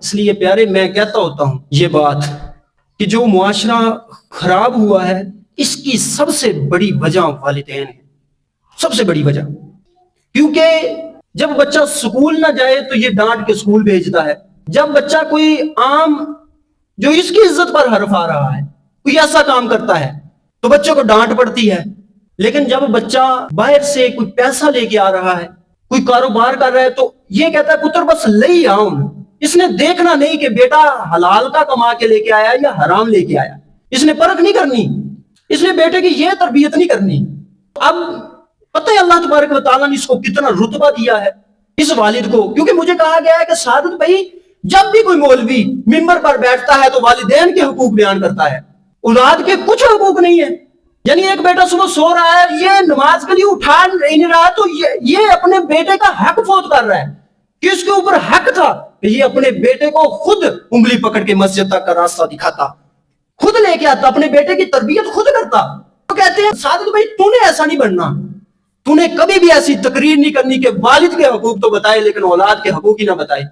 اس لیے پیارے میں کہتا ہوتا ہوں یہ بات کہ جو معاشرہ خراب ہوا ہے اس کی سب سے بڑی وجہ والدین ہے، سب سے بڑی وجہ۔ کیونکہ جب بچہ سکول نہ جائے تو یہ ڈانٹ کے سکول بھیجتا ہے، جب بچہ کوئی عام جو اس کی عزت پر حرف آ رہا ہے کوئی ایسا کام کرتا ہے تو بچوں کو ڈانٹ پڑتی ہے، لیکن جب بچہ باہر سے کوئی پیسہ لے کے آ رہا ہے، کوئی کاروبار کر رہا ہے تو یہ کہتا ہے پتر بس لے آؤں۔ اس نے دیکھنا نہیں کہ بیٹا حلال کا کما کے لے کے آیا یا حرام لے کے آیا، اس نے پرکھ نہیں کرنی، اس نے بیٹے کی یہ تربیت نہیں کرنی۔ اب پتہ ہے اللہ تبارک و تعالیٰ نے اس کو کتنا رتبہ دیا ہے اس والد کو، کیونکہ مجھے کہا گیا ہے کہ سعادت بھائی جب بھی کوئی مولوی منبر پر بیٹھتا ہے تو والدین کے حقوق بیان کرتا ہے، اولاد کے کچھ حقوق نہیں ہے۔ یعنی ایک بیٹا صبح سو رہا ہے، یہ نماز کے لیے اٹھا نہیں رہا تو یہ اپنے بیٹے کا حق فوت کر رہا ہے کہ اس کے اوپر حق تھا کہ یہ اپنے بیٹے کو خود انگلی پکڑ کے مسجد تک کا راستہ دکھاتا، خود لے کے آتا، اپنے بیٹے کی تربیت خود کرتا۔ تو کہتے ہیں سعادت بھائی تو نے ایسا نہیں بننا، تو نے کبھی بھی ایسی تقریر نہیں کرنی کہ والد کے حقوق تو بتائے لیکن اولاد کے حقوق ہی نہ بتائے۔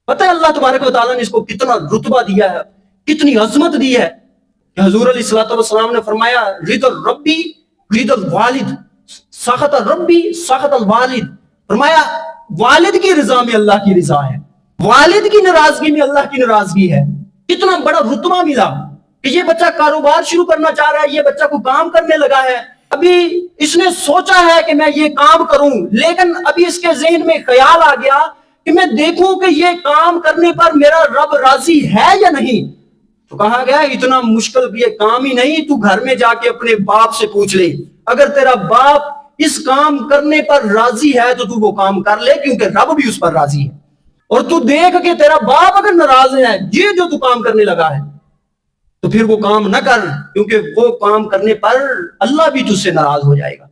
پتہ ہے اللہ تبارک و تعالیٰ نے اس کو کتنا رتبہ دیا ہے، کتنی عظمت دی ہے کہ حضور علیہ الصلوۃ والسلام نے فرمایا رضا ربی رضا الوالد سخط ربی سخط الوالد، فرمایا والد کی رضا میں اللہ کی رضا ہے، والد کی ناراضگی میں اللہ کی ناراضگی ہے۔ کتنا بڑا رتبہ ملا کہ یہ بچہ کاروبار شروع کرنا چاہ رہا ہے، یہ بچہ کو کام کرنے لگا ہے، ابھی اس نے سوچا ہے کہ میں یہ کام کروں، لیکن ابھی اس کے ذہن میں خیال آ گیا کہ میں دیکھوں کہ یہ کام کرنے پر میرا رب راضی ہے یا نہیں۔ تو کہا گیا اتنا مشکل یہ کام ہی نہیں، تو گھر میں جا کے اپنے باپ سے پوچھ لے، اگر تیرا باپ اس کام کرنے پر راضی ہے تو وہ کام کر لے کیونکہ رب بھی اس پر راضی ہے، اور تو دیکھ کہ تیرا باپ اگر ناراض ہے یہ جو تو کام کرنے لگا ہے تو پھر وہ کام نہ کر، کیونکہ وہ کام کرنے پر اللہ بھی تجھ سے ناراض ہو جائے گا۔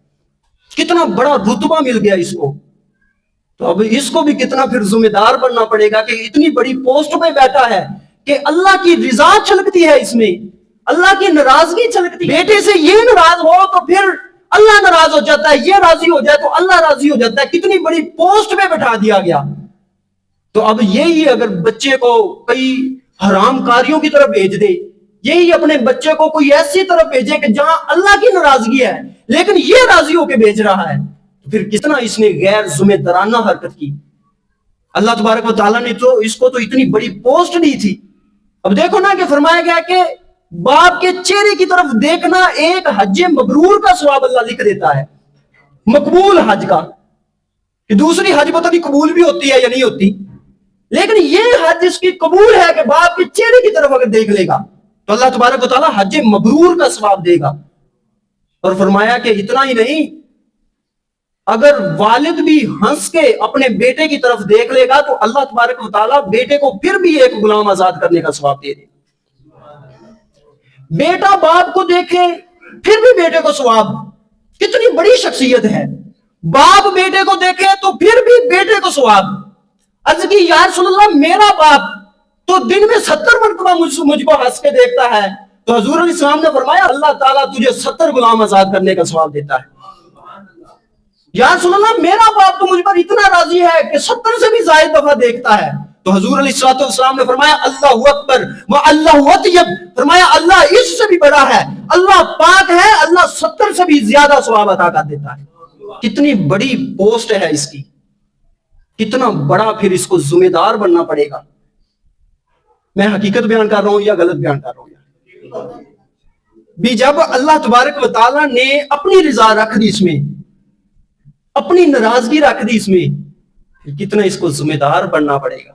کتنا بڑا رتبہ مل گیا اس کو، تو اب اس کو بھی کتنا پھر ذمہ دار بننا پڑے گا کہ اتنی بڑی پوسٹ پہ بیٹھا ہے کہ اللہ کی رضا چھلکتی ہے اس میں، اللہ کی ناراضگی چھلکتی ہے۔ بیٹے سے یہ ناراض ہو تو پھر اللہ ناراض ہو جاتا ہے، یہ راضی ہو جائے تو اللہ راضی ہو جاتا ہے۔ کتنی بڑی پوسٹ پہ بٹھا دیا گیا۔ تو اب یہی اگر بچے کو کئی حرام کاریوں کی طرف بھیج دے، یہی اپنے بچے کو کوئی ایسی طرف بھیجے کہ جہاں اللہ کی ناراضگی ہے لیکن یہ راضی ہو کے بھیج رہا ہے، تو پھر کتنا اس نے غیر ذمہ دارانہ حرکت کی۔ اللہ تبارک و تعالیٰ نے تو اس کو تو اتنی بڑی پوسٹ دی تھی۔ اب دیکھو نا کہ فرمایا گیا کہ باپ کے چہرے کی طرف دیکھنا ایک حج مبرور کا ثواب اللہ لکھ دیتا ہے، مقبول حج کا۔ کہ دوسری حج پتہ نہیں قبول بھی ہوتی ہے یا نہیں ہوتی، لیکن یہ حج اس کی قبول ہے کہ باپ کے چہرے کی طرف اگر دیکھ لے گا تو اللہ تبارک و تعالیٰ حج مبرور کا ثواب دے گا۔ اور فرمایا کہ اتنا ہی نہیں، اگر والد بھی ہنس کے اپنے بیٹے کی طرف دیکھ لے گا تو اللہ تبارک و تعالیٰ بیٹے کو پھر بھی ایک غلام آزاد کرنے کا ثواب دے دے گا۔ بیٹا باپ کو دیکھے پھر بھی بیٹے کو ثواب، کتنی بڑی شخصیت ہے۔ باپ بیٹے کو دیکھے تو پھر بھی بیٹے کو ثواب۔ عرض کی یا رسول اللہ میرا باپ تو دن میں 70 مرتبہ مجھ کو ہنس کے دیکھتا ہے، تو حضور علیہ السلام نے فرمایا اللہ تعالیٰ تجھے 70 غلام آزاد کرنے کا ثواب دیتا ہے۔ یا رسول اللہ میرا باپ تو مجھ پر اتنا راضی ہے کہ 70 سے بھی زائد دفعہ دیکھتا ہے، تو حضور علیہ السلام نے فرمایا اللہ اکبر و اللہ اطیب، فرمایا اللہ اس سے بھی بڑا ہے، اللہ پاک ہے، اللہ 70 سے بھی زیادہ ثواب عطا کر دیتا ہے۔ کتنی بڑی پوسٹ ہے اس کی، کتنا بڑا پھر اس کو ذمہ دار بننا پڑے گا۔ میں حقیقت بیان کر رہا ہوں یا غلط بیان کر رہا ہوں؟ بھی جب اللہ تبارک و تعالیٰ نے اپنی رضا رکھ دی اس میں، اپنی ناراضگی رکھ دی اس میں، کتنا اس کو ذمہ دار بننا پڑے گا۔